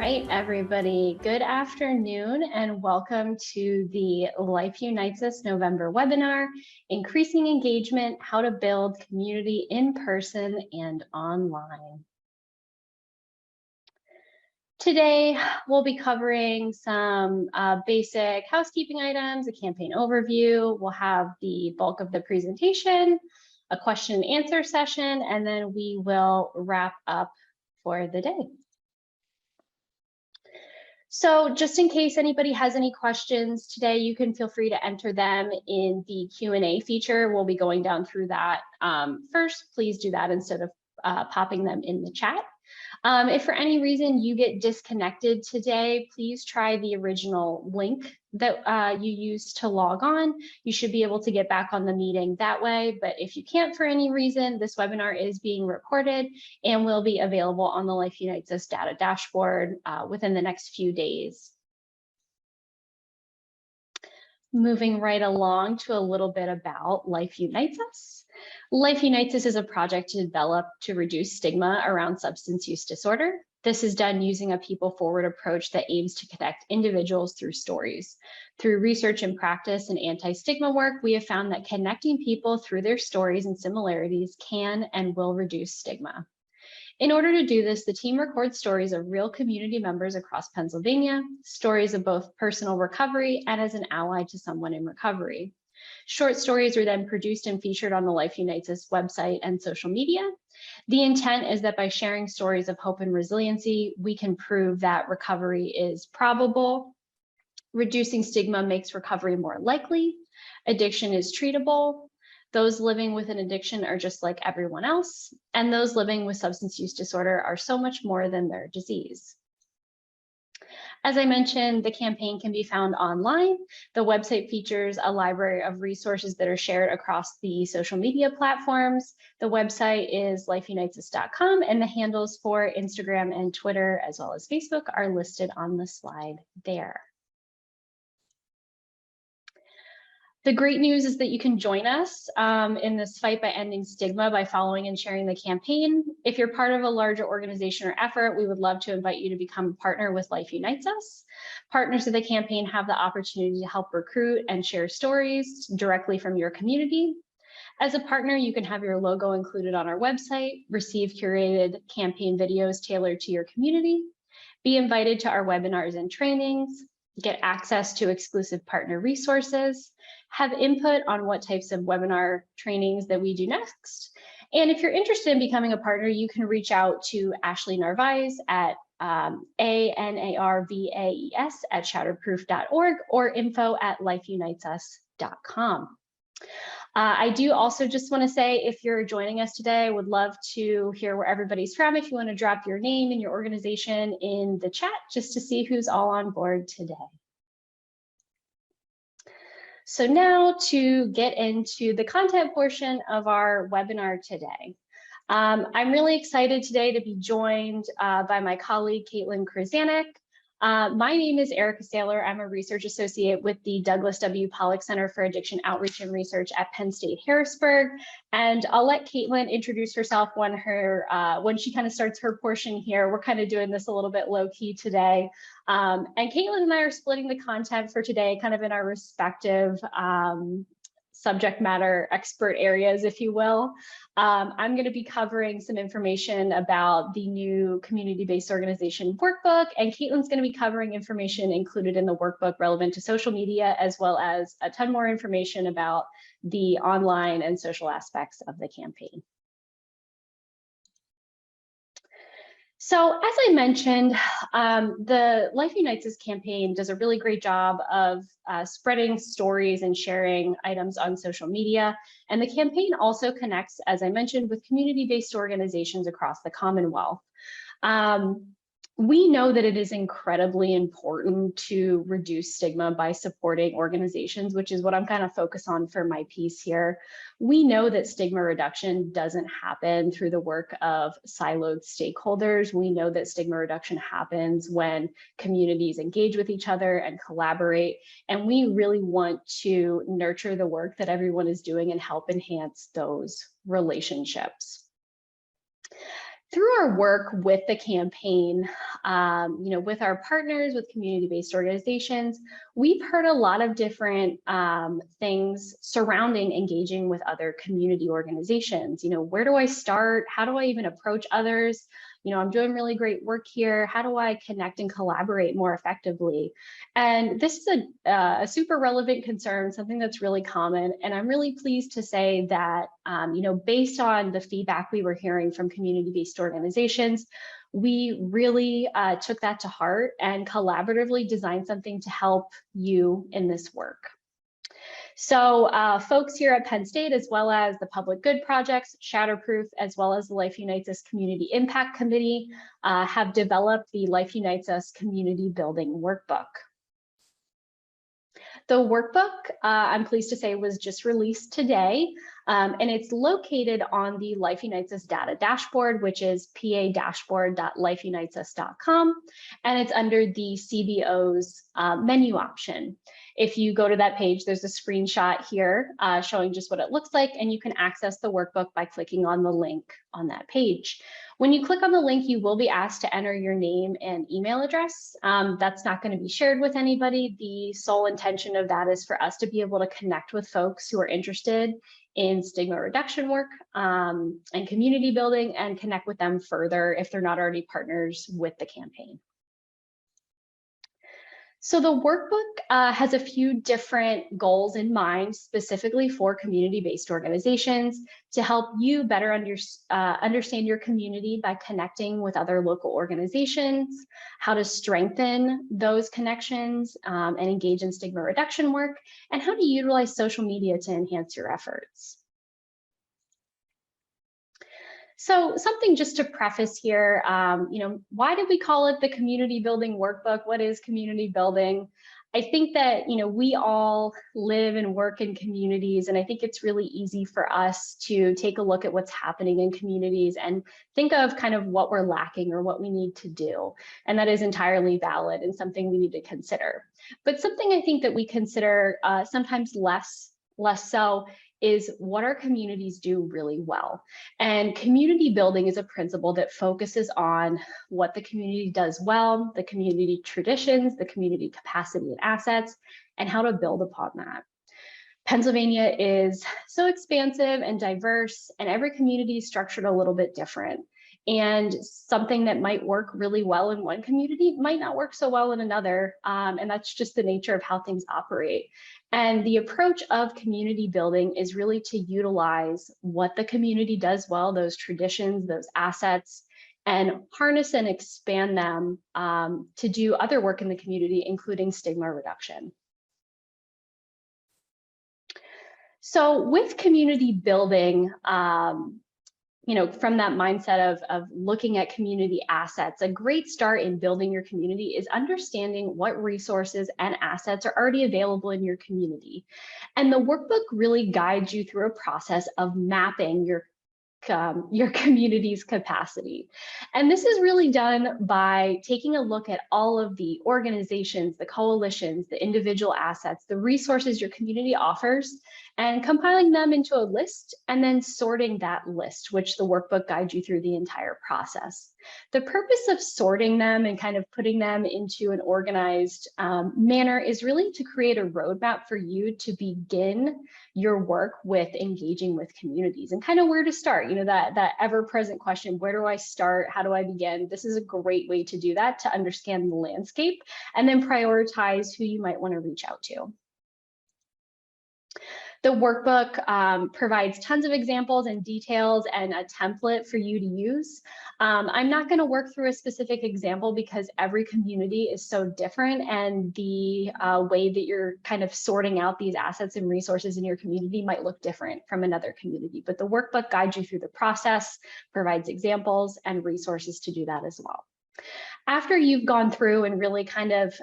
right, everybody, good afternoon and welcome to the Life Unites Us November webinar, Increasing Engagement, How to Build Community in Person and Online. Today, we'll be covering some basic housekeeping items, a campaign overview. We'll have the bulk of the presentation, a question and answer session, and then we will wrap up for the day. So just in case anybody has any questions today, you can feel free to enter them in the Q&A feature. We'll be going down through that first. Please do that instead of popping them in the chat. If for any reason you get disconnected today, please try the original link that you used to log on. You should be able to get back on the meeting that way. But if you can't for any reason, this webinar is being recorded and will be available on the Life Unites Us data dashboard within the next few days. Moving right along to a little bit about Life Unites Us. Life Unites Us is a project developed to reduce stigma around substance use disorder. This is done using a people-forward approach that aims to connect individuals through stories. Through research and practice and anti-stigma work, we have found that connecting people through their stories and similarities can and will reduce stigma. In order to do this, the team records stories of real community members across Pennsylvania, stories of both personal recovery and as an ally to someone in recovery. Short stories are then produced and featured on the Life Unites Us website and social media. The intent is that by sharing stories of hope and resiliency, we can prove that recovery is probable. Reducing stigma makes recovery more likely. Addiction is treatable. Those living with an addiction are just like everyone else, and those living with substance use disorder are so much more than their disease. As I mentioned, the campaign can be found online. The website features a library of resources that are shared across the social media platforms. The website is lifeunitesus.com, and the handles for Instagram and Twitter, as well as Facebook, are listed on the slide there. The great news is that you can join us in this fight by ending stigma by following and sharing the campaign. If you're part of a larger organization or effort, we would love to invite you to become a partner with Life Unites Us. Partners of the campaign have the opportunity to help recruit and share stories directly from your community. As a partner, you can have your logo included on our website, receive curated campaign videos tailored to your community, be invited to our webinars and trainings, get access to exclusive partner resources, have input on what types of webinar trainings that we do next. And if you're interested in becoming a partner, you can reach out to Ashley Narvaez at anarvaes@shatterproof.org or info@lifeunitesus.com. I do also just want to say, if you're joining us today, I would love to hear where everybody's from. If you want to drop your name and your organization in the chat, just to see who's all on board today. So now to get into the content portion of our webinar today. I'm really excited today to be joined by my colleague, Kaitlyn Krizanic. My name is Erica Saylor. I'm a research associate with the Douglas W. Pollock Center for Addiction Outreach and Research at Penn State Harrisburg. And I'll let Kaitlyn introduce herself when she kind of starts her portion here. We're kind of doing this a little bit low key today. And Kaitlyn and I are splitting the content for today kind of in our respective subject matter expert areas, if you will. I'm going to be covering some information about the new community-based organization workbook, and Kaitlyn's going to be covering information included in the workbook relevant to social media, as well as a ton more information about the online and social aspects of the campaign. So as I mentioned, the Life Unites Us campaign does a really great job of spreading stories and sharing items on social media. And the campaign also connects, as I mentioned, with community-based organizations across the Commonwealth. We know that it is incredibly important to reduce stigma by supporting organizations, which is what I'm kind of focused on for my piece here. We know that stigma reduction doesn't happen through the work of siloed stakeholders. We know that stigma reduction happens when communities engage with each other and collaborate. And we really want to nurture the work that everyone is doing and help enhance those relationships. Through our work with the campaign, with our partners, with community-based organizations, we've heard a lot of different things surrounding engaging with other community organizations. Where do I start? How do I even approach others? I'm doing really great work here. How do I connect and collaborate more effectively? And this is a super relevant concern, something that's really common. And I'm really pleased to say that, based on the feedback we were hearing from community-based organizations, we really took that to heart and collaboratively designed something to help you in this work. So folks here at Penn State, as well as the Public Good Projects, Shatterproof, as well as the Life Unites Us Community Impact Committee have developed the Life Unites Us Community Building Workbook. The workbook, I'm pleased to say, was just released today, and it's located on the Life Unites Us data dashboard, which is pa-dashboard.lifeunitesus.com, and it's under the CBO's menu option. If you go to that page, there's a screenshot here showing just what it looks like, and you can access the workbook by clicking on the link on that page. When you click on the link, you will be asked to enter your name and email address. That's not going to be shared with anybody. The sole intention of that is for us to be able to connect with folks who are interested in stigma reduction work and community building, and connect with them further if they're not already partners with the campaign. So the workbook has a few different goals in mind, specifically for community-based organizations, to help you better understand your community by connecting with other local organizations, how to strengthen those connections and engage in stigma reduction work, and how to utilize social media to enhance your efforts. So something just to preface here, why did we call it the Community Building Workbook? What is community building? I think that, we all live and work in communities, and I think it's really easy for us to take a look at what's happening in communities and think of kind of what we're lacking or what we need to do. And that is entirely valid and something we need to consider. But something I think that we consider sometimes less so is what our communities do really well. And community building is a principle that focuses on what the community does well, the community traditions, the community capacity and assets, and how to build upon that. Pennsylvania is so expansive and diverse, and every community is structured a little bit different. And something that might work really well in one community might not work so well in another. And that's just the nature of how things operate. And the approach of community building is really to utilize what the community does well, those traditions, those assets, and harness and expand them to do other work in the community, including stigma reduction. So with community building, from that mindset of looking at community assets, a great start in building your community is understanding what resources and assets are already available in your community. And the workbook really guides you through a process of mapping your community's capacity. And this is really done by taking a look at all of the organizations, the coalitions, the individual assets, the resources your community offers, and compiling them into a list and then sorting that list, which the workbook guides you through the entire process. The purpose of sorting them and kind of putting them into an organized manner is really to create a roadmap for you to begin your work with engaging with communities and kind of where to start. That ever-present question, where do I start? How do I begin? This is a great way to do that, to understand the landscape and then prioritize who you might want to reach out to. The workbook provides tons of examples and details and a template for you to use. I'm not going to work through a specific example because every community is so different, and the way that you're kind of sorting out these assets and resources in your community might look different from another community. But the workbook guides you through the process, provides examples and resources to do that as well. After you've gone through and really kind of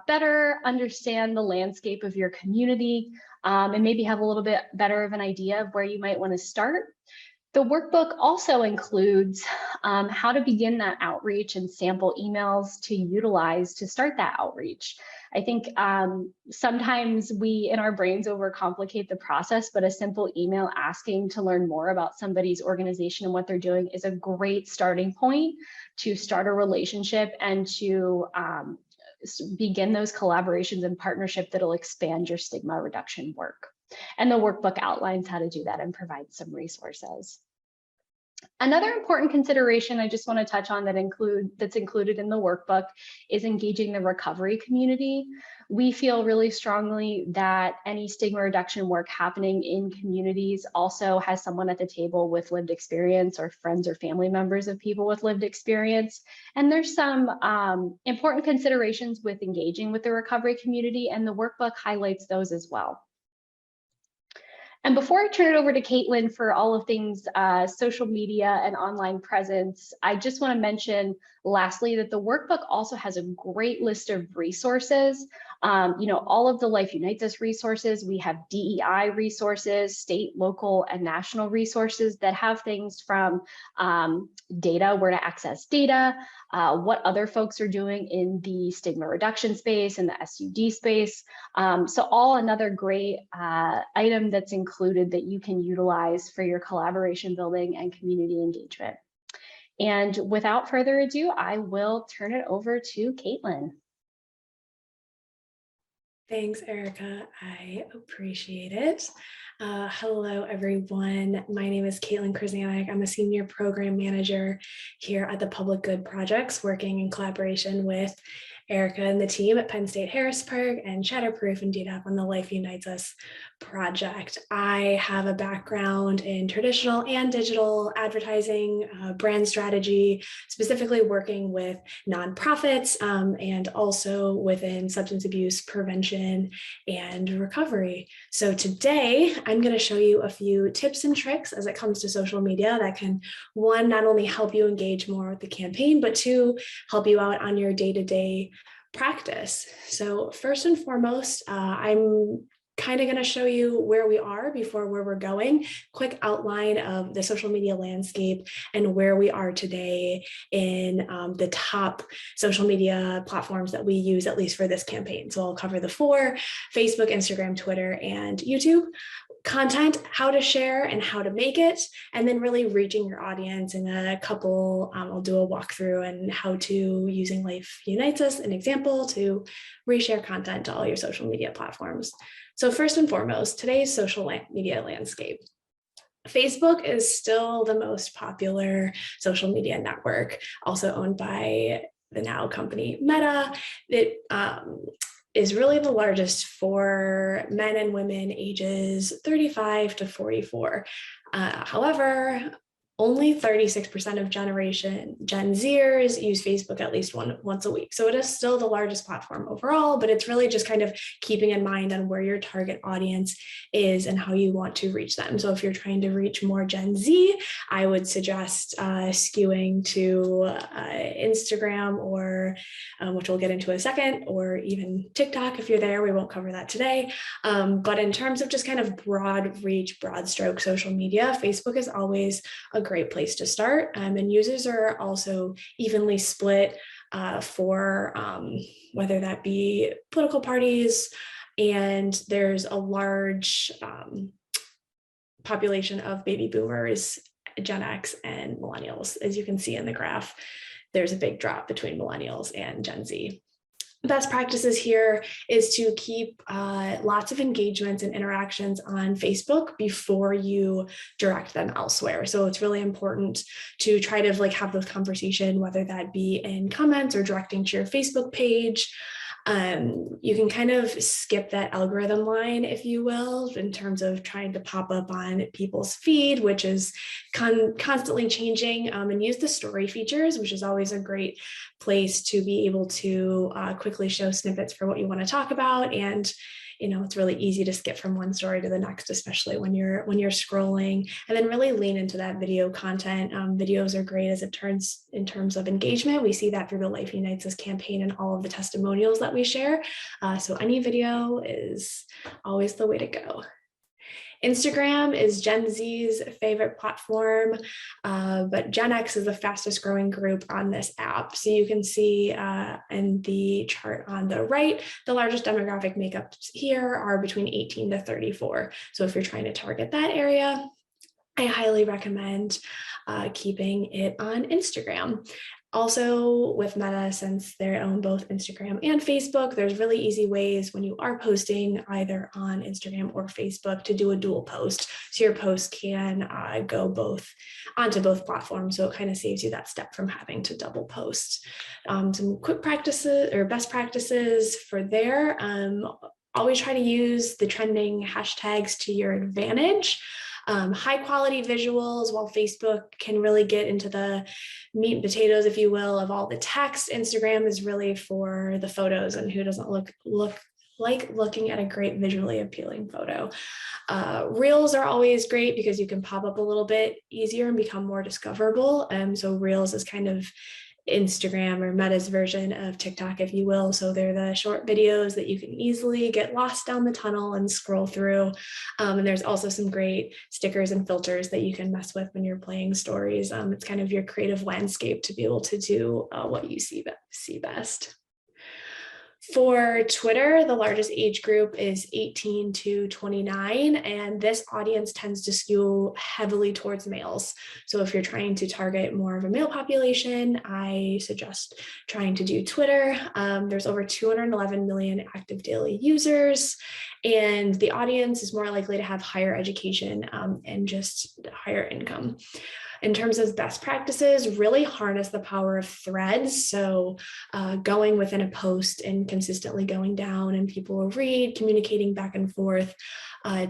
better understand the landscape of your community and maybe have a little bit better of an idea of where you might want to start, The workbook also includes how to begin that outreach and sample emails to utilize to start that outreach. I think sometimes we in our brains overcomplicate the process, but a simple email asking to learn more about somebody's organization and what they're doing is a great starting point to start a relationship and to begin those collaborations and partnership that'll expand your stigma reduction work. And the workbook outlines how to do that and provides some resources. Another important consideration I just want to touch on that's included in the workbook is engaging the recovery community. We feel really strongly that any stigma reduction work happening in communities also has someone at the table with lived experience or friends or family members of people with lived experience. And there's some important considerations with engaging with the recovery community, and the workbook highlights those as well. And before I turn it over to Kaitlyn for all of things social media and online presence, I just want to mention lastly that the workbook also has a great list of resources. All of the Life Unites Us resources, we have DEI resources, state, local, and national resources that have things from data, where to access data, what other folks are doing in the stigma reduction space and the SUD space. So all another great item that's included that you can utilize for your collaboration building and community engagement. And without further ado, I will turn it over to Kaitlyn. Thanks, Erica. I appreciate it. Hello, everyone. My name is Kaitlyn Krizanic. I'm a senior program manager here at the Public Good Projects, working in collaboration with Erica and the team at Penn State Harrisburg and Shatterproof and DDAP on the Life Unites Us project. I have a background in traditional and digital advertising, brand strategy, specifically working with nonprofits and also within substance abuse prevention and recovery. So today I'm going to show you a few tips and tricks as it comes to social media that can, one, not only help you engage more with the campaign, but two, help you out on your day-to-day practice. So first and foremost, I'm kind of going to show you where we are before where we're going, quick outline of the social media landscape and where we are today in the top social media platforms that we use, at least for this campaign. So I'll cover the four: Facebook, Instagram, Twitter, and YouTube. Content, how to share and how to make it, and then really reaching your audience in a couple, I'll do a walkthrough and how to using Life Unites Us, an example, to reshare content to all your social media platforms. So first and foremost, today's social media landscape. Facebook is still the most popular social media network, also owned by the now company Meta. It is really the largest for men and women ages 35 to 44. However, only 36% of Gen Zers use Facebook at least once a week. So it is still the largest platform overall, but it's really just kind of keeping in mind on where your target audience is and how you want to reach them. So if you're trying to reach more Gen Z, I would suggest skewing to Instagram or which we'll get into in a second, or even TikTok if you're there. We won't cover that today. But in terms of just kind of broad reach, broad stroke social media, Facebook is always a great place to start. And users are also evenly split for whether that be political parties, and there's a large population of baby boomers, Gen X, and millennials. As you can see in the graph, there's a big drop between millennials and Gen Z. Best practices here is to keep lots of engagements and interactions on Facebook before you direct them elsewhere. So it's really important to try to have those conversations, whether that be in comments or directing to your Facebook page. You can kind of skip that algorithm line, if you will, in terms of trying to pop up on people's feed, which is constantly changing, and use the story features, which is always a great place to be able to quickly show snippets for what you want to talk about. And it's really easy to skip from one story to the next, especially when you're scrolling, and then really lean into that video content. Videos are great as it turns in terms of engagement. We see that through the Life Unites Us campaign and all of the testimonials that we share. So any video is always the way to go. Instagram is Gen Z's favorite platform, but Gen X is the fastest growing group on this app. So you can see in the chart on the right, the largest demographic makeups here are between 18 to 34. So if you're trying to target that area, I highly recommend keeping it on Instagram. Also with Meta, since they own both Instagram and Facebook, there's really easy ways when you are posting either on Instagram or Facebook to do a dual post. So your post can go onto both platforms. So it kind of saves you that step from having to double post. Some quick practices or best practices for there. Always try to use the trending hashtags to your advantage. High quality visuals, while Facebook can really get into the meat and potatoes, if you will, of all the text. Instagram is really for the photos, and who doesn't look like looking at a great visually appealing photo. Reels are always great because you can pop up a little bit easier and become more discoverable. So Reels is kind of Instagram or Meta's version of TikTok, if you will. So they're the short videos that you can easily get lost down the tunnel and scroll through. And there's also some great stickers and filters that you can mess with when you're playing stories. It's kind of your creative landscape to be able to do what you see best. For Twitter, the largest age group is 18 to 29, and this audience tends to skew heavily towards males. So if you're trying to target more of a male population, I suggest trying to do Twitter. There's over 211 million active daily users, and the audience is more likely to have higher education and just higher income. In terms of best practices, really harness the power of threads. So going within a post and consistently going down, and people will read, communicating back and forth.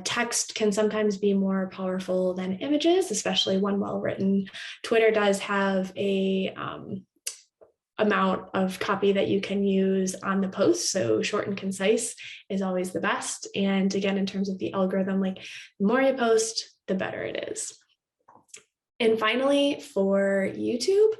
Text can sometimes be more powerful than images, especially when well written. Twitter does have a amount of copy that you can use on the post. So short and concise is always the best. And again, in terms of the algorithm, like the more you post, the better it is. And finally, for YouTube,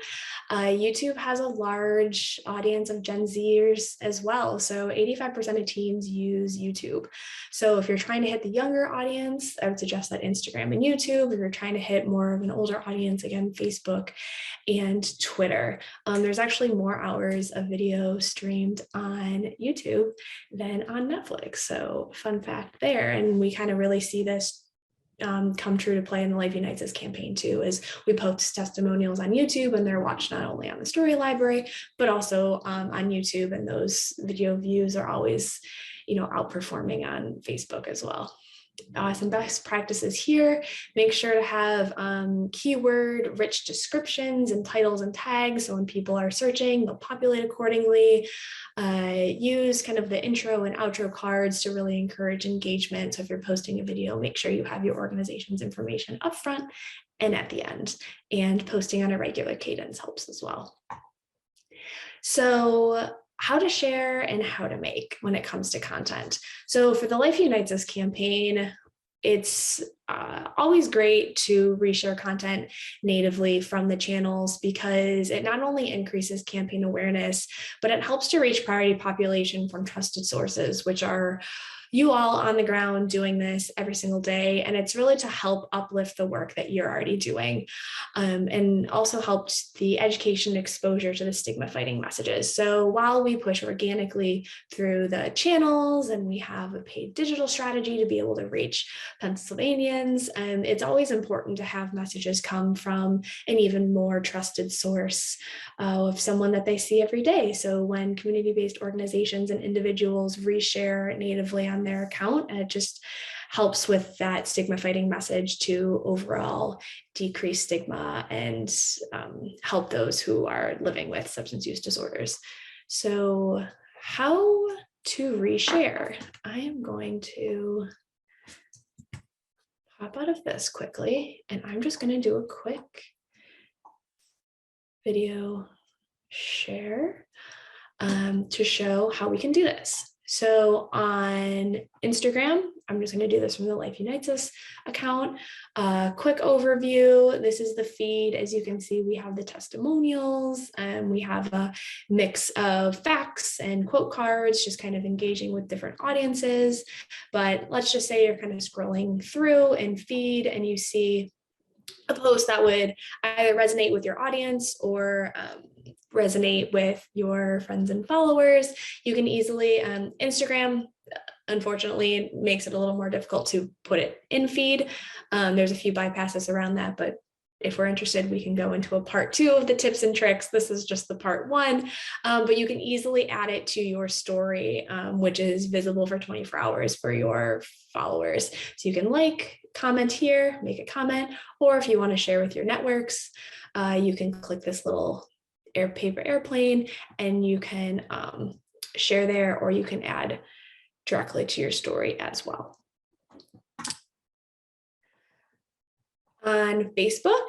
YouTube has a large audience of Gen Zers as well. So 85% of teens use YouTube. So if you're trying to hit the younger audience, I would suggest that Instagram and YouTube. If you're trying to hit more of an older audience, again, Facebook and Twitter. There's actually more hours of video streamed on YouTube than on Netflix. So fun fact there. And we kind of really see this come true to play in the Life Unites Us campaign too, is we post testimonials on YouTube and they're watched not only on the story library, but also on YouTube, and those video views are always, outperforming on Facebook as well. Some best practices here: make sure to have keyword rich descriptions and titles and tags, so when people are searching, they'll populate accordingly. Use kind of the intro and outro cards to really encourage engagement. So if you're posting a video, make sure you have your organization's information up front and at the end, and posting on a regular cadence helps as well. So how to share and how to make when it comes to content. So for the Life Unites Us campaign, it's always great to reshare content natively from the channels, because it not only increases campaign awareness, but it helps to reach priority population from trusted sources, which are you all on the ground doing this every single day. And it's really to help uplift the work that you're already doing, and also helped the education exposure to the stigma fighting messages. So while we push organically through the channels and we have a paid digital strategy to be able to reach Pennsylvanians, it's always important to have messages come from an even more trusted source of someone that they see every day. So when community-based organizations and individuals reshare natively on their account, and it just helps with that stigma fighting message to overall decrease stigma and help those who are living with substance use disorders. So how to reshare? I am going to pop out of this quickly, and I'm just going to do a quick video share to show how we can do this. So on Instagram, I'm just going to do this from the Life Unites Us account. Quick overview. This is the feed. As you can see, we have the testimonials and we have a mix of facts and quote cards, just kind of engaging with different audiences. But let's just say you're kind of scrolling through and feed and you see a post that would either resonate with your audience or resonate with your friends and followers. You can easily, Instagram, unfortunately, makes it a little more difficult to put it in feed. There's a few bypasses around that, but if we're interested, we can go into a part 2 of the tips and tricks. This is just the part 1, but you can easily add it to your story, which is visible for 24 hours for your followers. So you can like, comment here, make a comment, or if you want to share with your networks, you can click this little paper airplane and you can share there, or you can add directly to your story as well. On Facebook,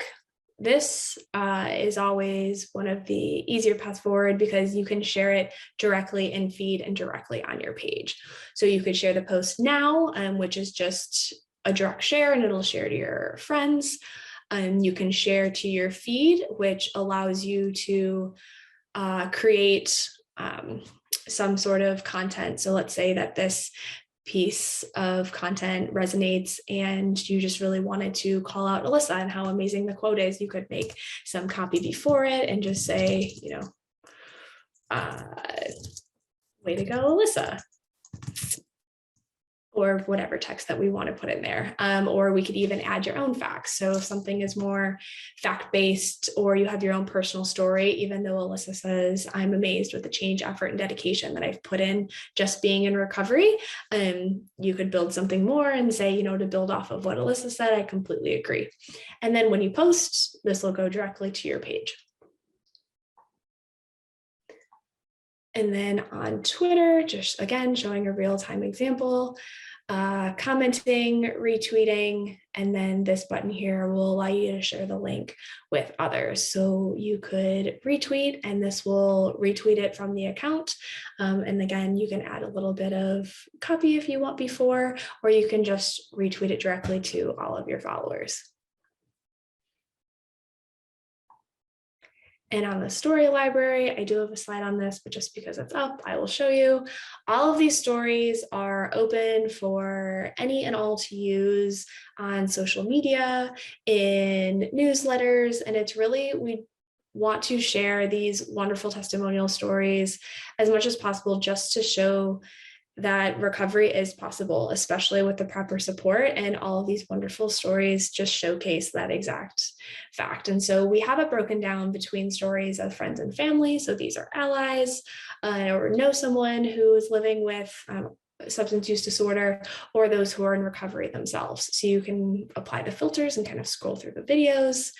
this is always one of the easier paths forward because you can share it directly in feed and directly on your page. So you could share the post now, which is just a direct share and it'll share to your friends. You can share to your feed, which allows you to create some sort of content. So let's say that this piece of content resonates and you just really wanted to call out Alyssa and how amazing the quote is. You could make some copy before it and just say, way to go, Alyssa, or whatever text that we want to put in there. Or we could even add your own facts. So if something is more fact-based or you have your own personal story, even though Alyssa says, I'm amazed with the change, effort, and dedication that I've put in just being in recovery, you could build something more and say, to build off of what Alyssa said, I completely agree. And then when you post, this will go directly to your page. And then on Twitter, just again, showing a real-time example, commenting, retweeting, and then this button here will allow you to share the link with others. So you could retweet and this will retweet it from the account. And again, you can add a little bit of copy if you want before, or you can just retweet it directly to all of your followers. And on the story library, I do have a slide on this, but just because it's up, I will show you. All of these stories are open for any and all to use on social media, in newsletters, and it's really, we want to share these wonderful testimonial stories as much as possible just to show that recovery is possible, especially with the proper support, and all of these wonderful stories just showcase that exact fact. And so we have it broken down between stories of friends and family. So these are allies or know someone who is living with substance use disorder, or those who are in recovery themselves. So you can apply the filters and kind of scroll through the videos.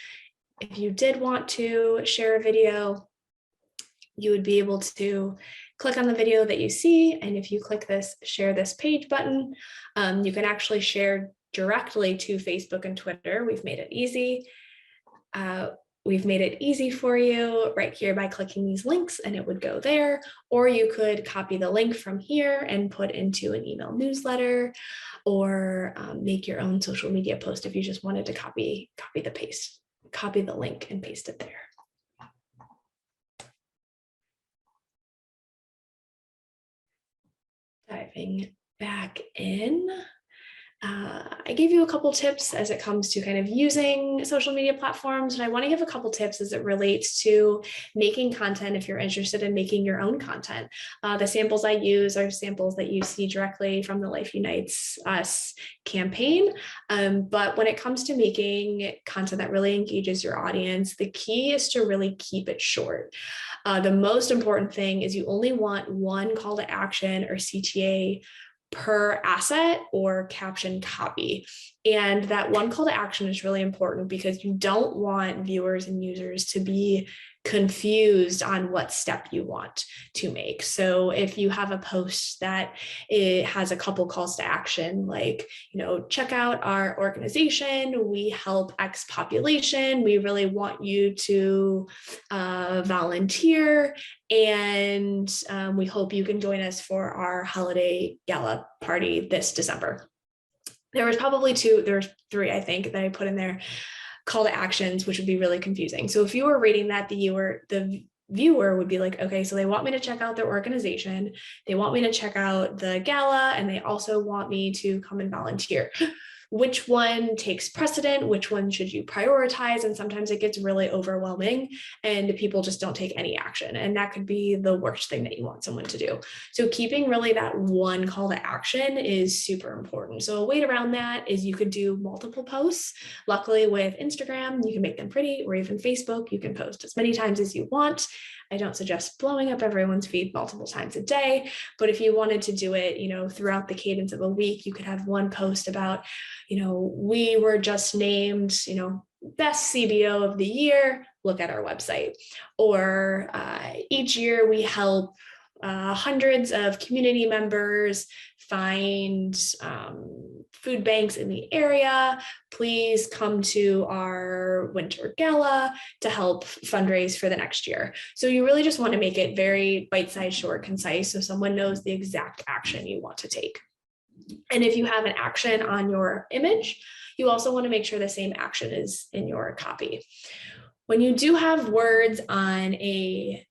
If you did want to share a video, you would be able to click on the video that you see. And if you click this share this page button, you can actually share directly to Facebook and Twitter. We've made it easy. We've made it easy for you right here by clicking these links and it would go there. Or you could copy the link from here and put into an email newsletter, or make your own social media post if you just wanted to copy the link and paste it there. Diving back in, I gave you a couple tips as it comes to kind of using social media platforms, and I want to give a couple tips as it relates to making content if you're interested in making your own content. The samples I use are samples that you see directly from the Life Unites Us campaign, but when it comes to making content that really engages your audience, the key is to really keep it short. The most important thing is you only want one call to action or CTA per asset or caption copy. And that one call to action is really important because you don't want viewers and users to be confused on what step you want to make. So if you have a post that it has a couple calls to action, like, check out our organization, we help X population, we really want you to volunteer, and we hope you can join us for our holiday gala party this December. there was three, I think, that I put in there, call to actions, which would be really confusing. So if you were reading that, the viewer would be like, okay, so they want me to check out their organization, they want me to check out the gala, and they also want me to come and volunteer. Which one takes precedent? Which one should you prioritize? And sometimes it gets really overwhelming and people just don't take any action. And that could be the worst thing that you want someone to do. So keeping really that one call to action is super important. So a way around that is you could do multiple posts. Luckily with Instagram, you can make them pretty, or even Facebook, you can post as many times as you want. I don't suggest blowing up everyone's feed multiple times a day, but if you wanted to do it, throughout the cadence of a week, you could have one post about, we were just named, best CBO of the year, look at our website. Or each year we help hundreds of community members find food banks in the area. Please come to our winter gala to help fundraise for the next year. So you really just want to make it very bite-sized, short, concise, so someone knows the exact action you want to take. And if you have an action on your image, you also want to make sure the same action is in your copy. When you do have words on a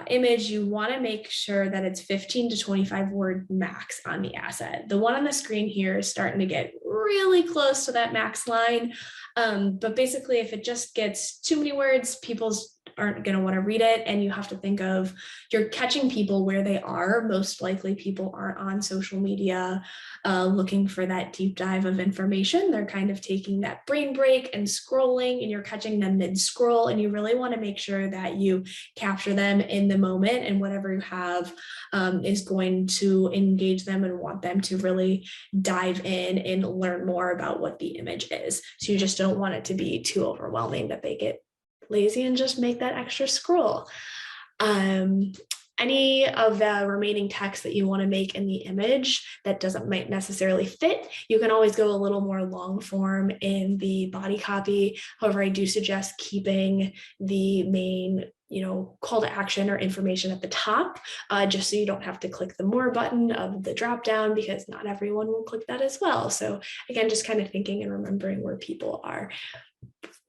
image, you want to make sure that it's 15 to 25 word max on the asset. The one on the screen here is starting to get really close to that max line. But basically, if it just gets too many words, people aren't going to want to read it. And you have to think of, you're catching people where they are. Most likely people aren't on social media looking for that deep dive of information. They're kind of taking that brain break and scrolling, and you're catching them mid scroll. And you really want to make sure that you capture them in the moment, and whatever you have is going to engage them and want them to really dive in and learn more about what the image is. So you just don't want it to be too overwhelming that they get lazy and just make that extra scroll. Any of the remaining text that you want to make in the image that might necessarily fit, you can always go a little more long form in the body copy. However, I do suggest keeping the main call to action or information at the top, just so you don't have to click the more button of the drop down, because not everyone will click that as well. So again, just kind of thinking and remembering where people are.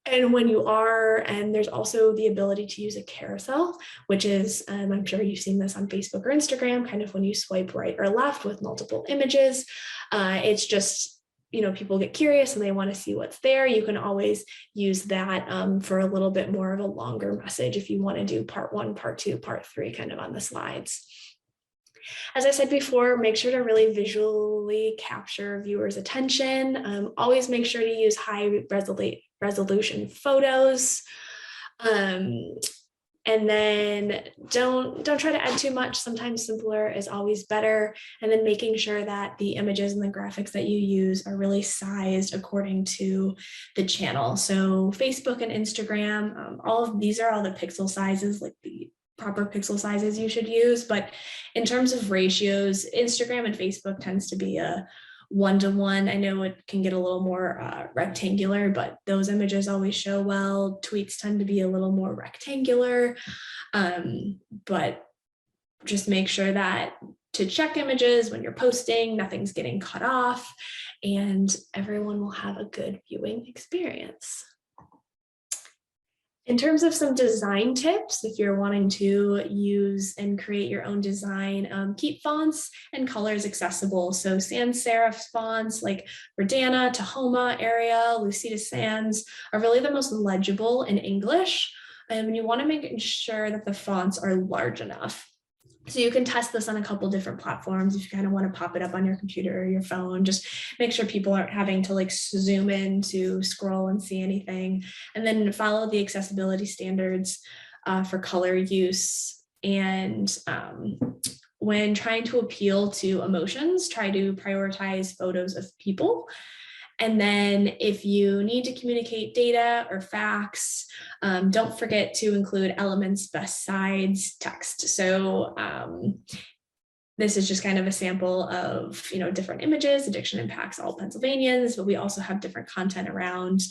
And when you are, and there's also the ability to use a carousel, which is, I'm sure you've seen this on Facebook or Instagram, kind of when you swipe right or left with multiple images. It's just, people get curious and they want to see what's there. You can always use that for a little bit more of a longer message if you want to do part 1, part 2, part 3 kind of on the slides. As I said before, make sure to really visually capture viewers' attention. Always make sure to use high resolution photos. And then don't try to add too much. Sometimes simpler is always better. And then making sure that the images and the graphics that you use are really sized according to the channel. So Facebook and Instagram, these are all the pixel sizes, like the proper pixel sizes you should use. But in terms of ratios, Instagram and Facebook tends to be a 1-to-1. I know it can get a little more rectangular, but those images always show well. Tweets tend to be a little more rectangular, but just make sure that to check images when you're posting, nothing's getting cut off, and everyone will have a good viewing experience. In terms of some design tips, if you're wanting to use and create your own design, keep fonts and colors accessible. So sans serif fonts like Verdana, Tahoma, Arial, Lucida Sans are really the most legible in English. And you want to make sure that the fonts are large enough. So you can test this on a couple different platforms if you kind of want to pop it up on your computer or your phone. Just make sure people aren't having to zoom in to scroll and see anything. And then follow the accessibility standards for color use. And when trying to appeal to emotions, try to prioritize photos of people. And then if you need to communicate data or facts, don't forget to include elements besides text. So this is just kind of a sample of different images. Addiction impacts all Pennsylvanians, but we also have different content around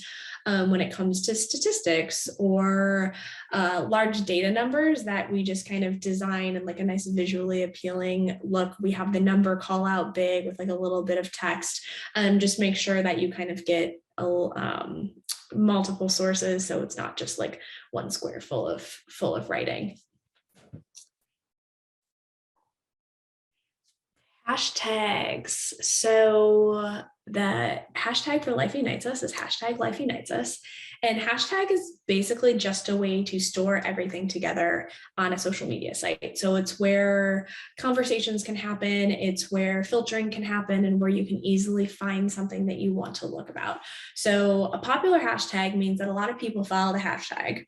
when it comes to statistics or large data numbers that we just kind of design in like a nice visually appealing look. We have the number call out big with like a little bit of text, and just make sure that you kind of get multiple sources, so it's not just like one square full of writing. Hashtags. So the hashtag for Life Unites Us is hashtag Life Unites Us. And hashtag is basically just a way to store everything together on a social media site. So it's where conversations can happen, it's where filtering can happen, and where you can easily find something that you want to look about. So a popular hashtag means that a lot of people follow the hashtag.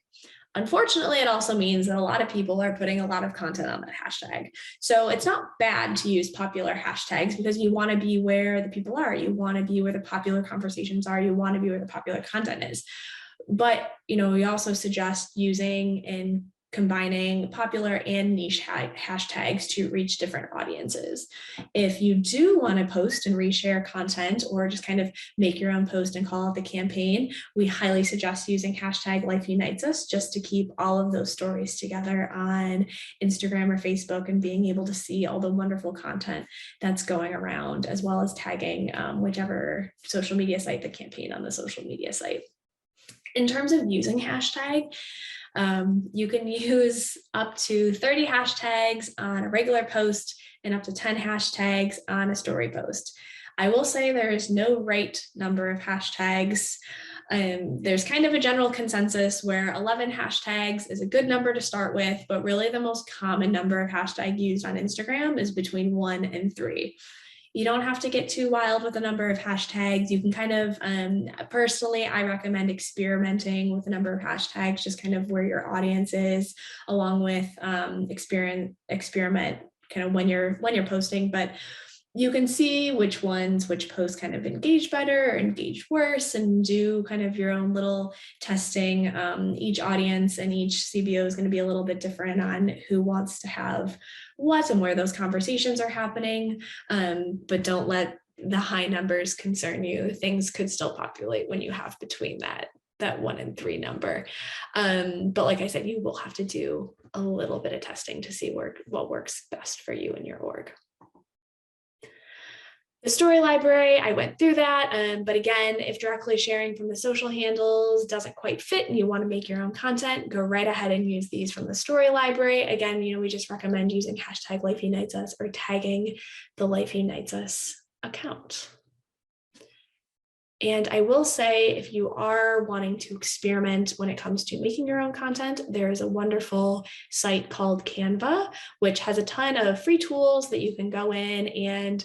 Unfortunately, it also means that a lot of people are putting a lot of content on that hashtag. So it's not bad to use popular hashtags because you want to be where the people are. You want to be where the popular conversations are. You want to be where the popular content is. But, we also suggest using and combining popular and niche hashtags to reach different audiences. If you do want to post and reshare content or just kind of make your own post and call out the campaign, we highly suggest using hashtag Life Unites Us just to keep all of those stories together on Instagram or Facebook and being able to see all the wonderful content that's going around, as well as tagging whichever social media site, the campaign on the social media site. In terms of using hashtag, you can use up to 30 hashtags on a regular post and up to 10 hashtags on a story post. I will say there is no right number of hashtags. There's kind of a general consensus where 11 hashtags is a good number to start with, but really the most common number of hashtags used on Instagram is between 1 and 3. You don't have to get too wild with the number of hashtags. You can kind of, personally, I recommend experimenting with the number of hashtags, just kind of where your audience is, along with experiment kind of when you're posting. But you can see which posts kind of engage better or engage worse, and do kind of your own little testing. Each audience and each CBO is going to be a little bit different on who wants to have what and where those conversations are happening. But don't let the high numbers concern you. Things could still populate when you have between that 1 and 3 number. But like I said, you will have to do a little bit of testing to see what works best for you and your org. The story library, I went through that, but again, if directly sharing from the social handles doesn't quite fit and you want to make your own content, go right ahead and use these from the story library. Again, we just recommend using hashtag Life Unites Us or tagging the Life Unites Us account. And I will say, if you are wanting to experiment when it comes to making your own content, there is a wonderful site called Canva, which has a ton of free tools that you can go in and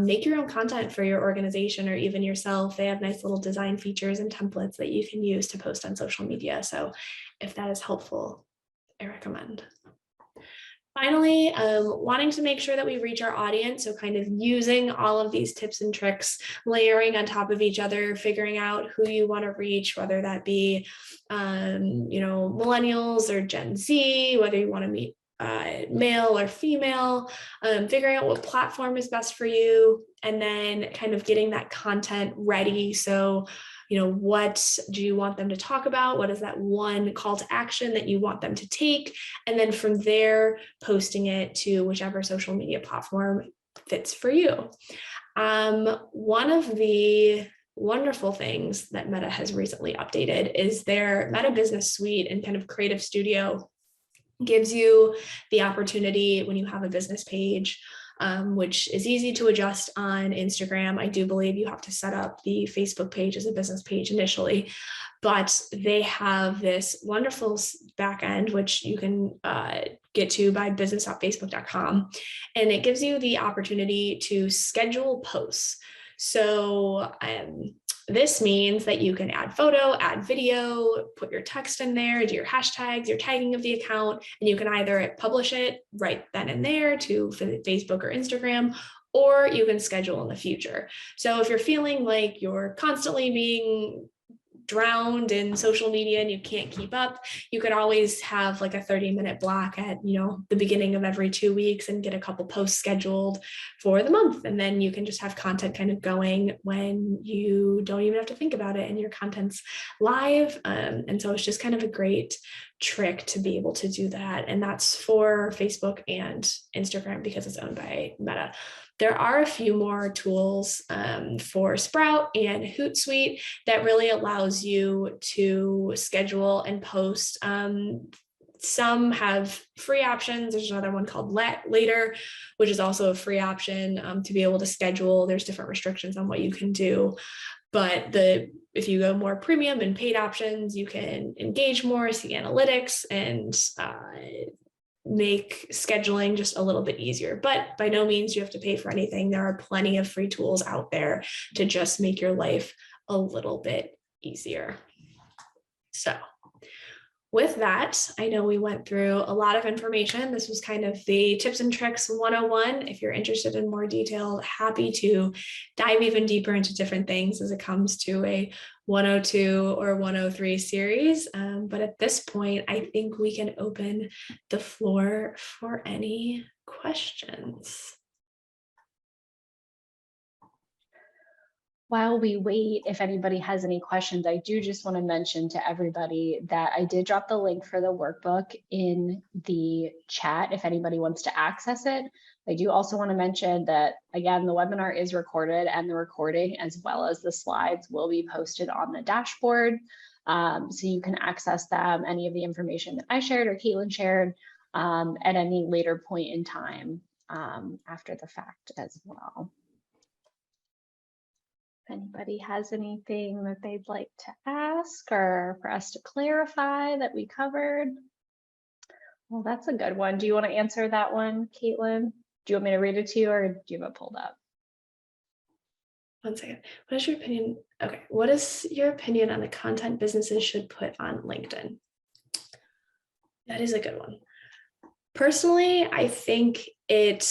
make your own content for your organization or even yourself. They have nice little design features and templates that you can use to post on social media. So if that is helpful, I recommend. Finally, wanting to make sure that we reach our audience, so kind of using all of these tips and tricks, layering on top of each other, figuring out who you want to reach, whether that be, millennials or Gen Z, whether you want to meet male or female, figuring out what platform is best for you, and then kind of getting that content ready. So what do you want them to talk about? What is that one call to action that you want them to take? And then from there, posting it to whichever social media platform fits for you. One of the wonderful things that Meta has recently updated is their Meta Business Suite, and kind of Creative Studio gives you the opportunity when you have a business page, which is easy to adjust on Instagram. I do believe you have to set up the Facebook page as a business page initially, but they have this wonderful backend, which you can get to by business.facebook.com. And it gives you the opportunity to schedule posts. So this means that you can add photo, add video, put your text in there, do your hashtags, your tagging of the account, and you can either publish it right then and there to Facebook or Instagram, or you can schedule in the future. So if you're feeling like you're constantly being drowned in social media and you can't keep up, you could always have like a 30-minute block at, the beginning of every 2 weeks and get a couple posts scheduled for the month. And then you can just have content kind of going when you don't even have to think about it and your content's live. And so it's just kind of a great trick to be able to do that. And that's for Facebook and Instagram because it's owned by Meta. There are a few more tools for Sprout and Hootsuite that really allows you to schedule and post. Some have free options. There's another one called Later, which is also a free option to be able to schedule. There's different restrictions on what you can do. But if you go more premium and paid options, you can engage more, see analytics, and make scheduling just a little bit easier. But by no means you have to pay for anything. There are plenty of free tools out there to just make your life a little bit easier. So with that, I know we went through a lot of information. This was kind of the tips and tricks 101. If you're interested in more detail, happy to dive even deeper into different things as it comes to a 102 or 103 series. But at this point, I think we can open the floor for any questions. While we wait, if anybody has any questions, I do just want to mention to everybody that I did drop the link for the workbook in the chat if anybody wants to access it. I do also want to mention that, again, the webinar is recorded and the recording as well as the slides will be posted on the dashboard. So you can access them, any of the information that I shared or Kaitlyn shared at any later point in time after the fact as well. If anybody has anything that they'd like to ask or for us to clarify that we covered. Well, that's a good one. Do you want to answer that one, Kaitlyn? Do you want me to read it to you or do you have it pulled up? One second. What is your opinion? Okay. What is your opinion on the content businesses should put on LinkedIn? That is a good one. Personally, I think it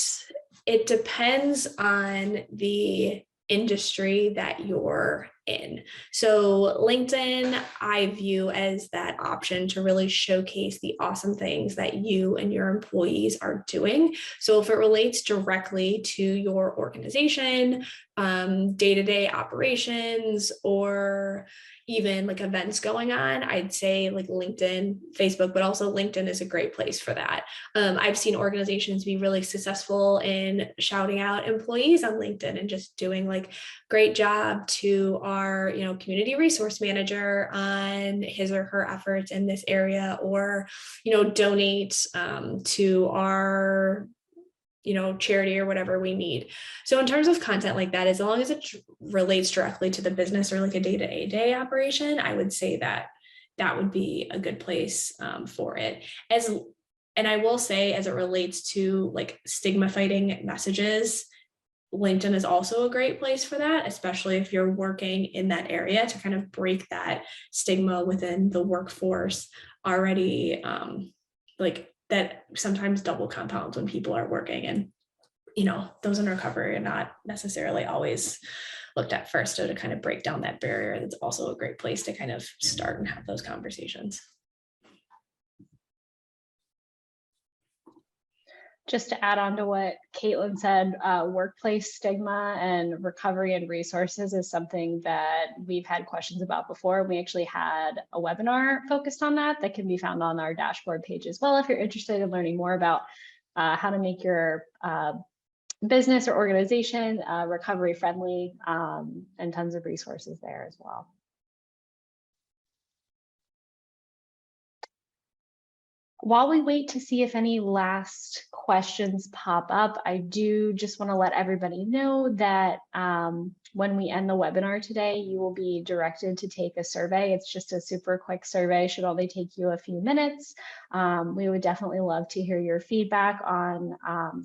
depends on the industry that you're in. So LinkedIn, I view as that option to really showcase the awesome things that you and your employees are doing. So if it relates directly to your organization, day-to-day operations, or even like events going on, I'd say like LinkedIn, Facebook, but also LinkedIn is a great place for that. I've seen organizations be really successful in shouting out employees on LinkedIn and just doing like great job to our, community resource manager on his or her efforts in this area, or, donate to our charity or whatever we need. So in terms of content like that, as long as it relates directly to the business or like a day-to-day operation, I would say that that would be a good place for it. And I will say, as it relates to like stigma fighting messages, LinkedIn is also a great place for that, especially if you're working in that area to kind of break that stigma within the workforce already, like that sometimes double compounds when people are working, and those in recovery are not necessarily always looked at first. So to kind of break down that barrier, that's also a great place to kind of start and have those conversations. Just to add on to what Kaitlyn said, workplace stigma and recovery and resources is something that we've had questions about before. We actually had a webinar focused on that can be found on our dashboard page as well if you're interested in learning more about how to make your business or organization recovery friendly, and tons of resources there as well. While we wait to see if any last questions pop up, I do just want to let everybody know that when we end the webinar today, you will be directed to take a survey. It's just a super quick survey, should only take you a few minutes. We would definitely love to hear your feedback on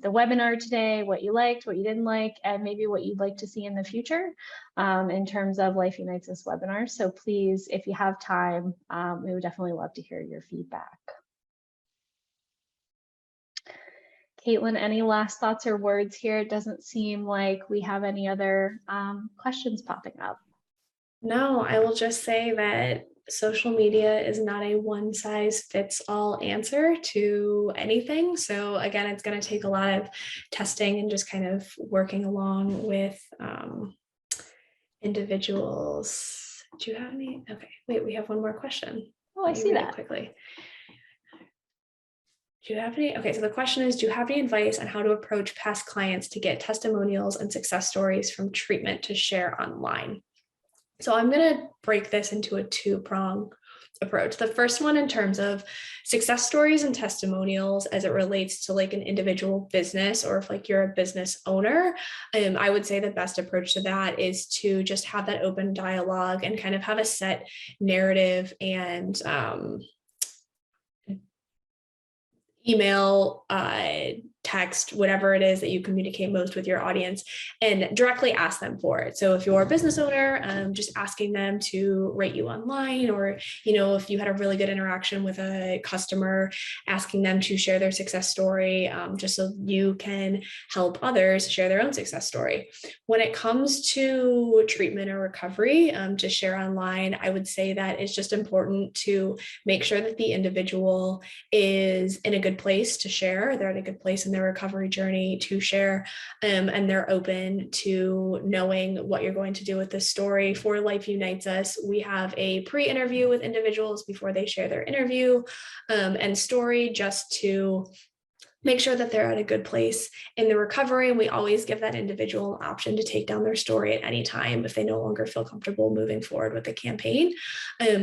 the webinar today, what you liked, what you didn't like, and maybe what you'd like to see in the future in terms of Life Unites Us webinars. So please, if you have time, we would definitely love to hear your feedback. Kaitlyn, any last thoughts or words here? It doesn't seem like we have any other questions popping up. No, I will just say that social media is not a one size fits all answer to anything. So again, it's going to take a lot of testing and just kind of working along with individuals. Do you have any? Okay, wait, we have one more question. Oh, I see that. Quickly. Do you have any? Okay, so the question is, do you have any advice on how to approach past clients to get testimonials and success stories from treatment to share online? So I'm going to break this into a two-prong approach. The first one in terms of success stories and testimonials as it relates to like an individual business, or if like you're a business owner, I would say the best approach to that is to just have that open dialogue and kind of have a set narrative and email, text, whatever it is that you communicate most with your audience, and directly ask them for it. So if you're a business owner, just asking them to rate you online, or, you know, if you had a really good interaction with a customer, asking them to share their success story, just so you can help others share their own success story. When it comes to treatment or recovery, to share online, I would say that it's just important to make sure that the individual is in a good place to share. They're in a good place in their recovery journey to share, and they're open to knowing what you're going to do with this story. For Life Unites Us, we have a pre-interview with individuals before they share their interview and story, just to make sure that they're at a good place in the recovery. And we always give that individual an option to take down their story at any time if they no longer feel comfortable moving forward with the campaign.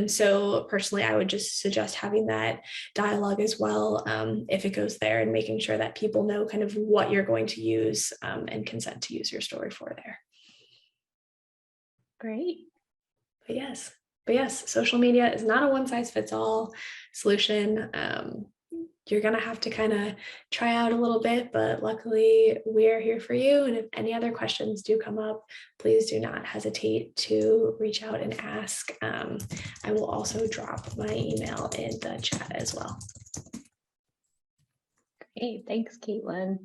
So personally, I would just suggest having that dialogue as well, if it goes there, and making sure that people know kind of what you're going to use and consent to use your story for there. Great. But yes, social media is not a one size fits all solution. You're going to have to kind of try out a little bit, but luckily we are here for you. And if any other questions do come up, please do not hesitate to reach out and ask. I will also drop my email in the chat as well. Great, thanks, Kaitlyn.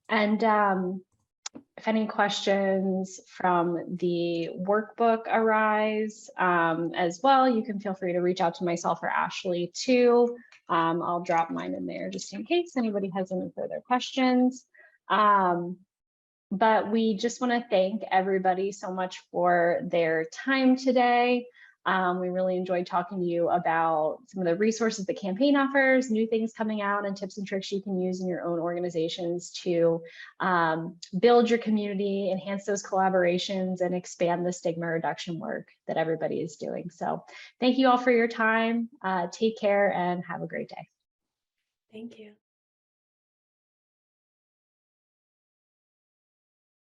And if any questions from the workbook arise as well, you can feel free to reach out to myself or Ashley too. I'll drop mine in there just in case anybody has any further questions. But we just want to thank everybody so much for their time today. We really enjoyed talking to you about some of the resources the campaign offers, new things coming out, and tips and tricks you can use in your own organizations to build your community, enhance those collaborations, and expand the stigma reduction work that everybody is doing. So thank you all for your time. Take care and have a great day. Thank you.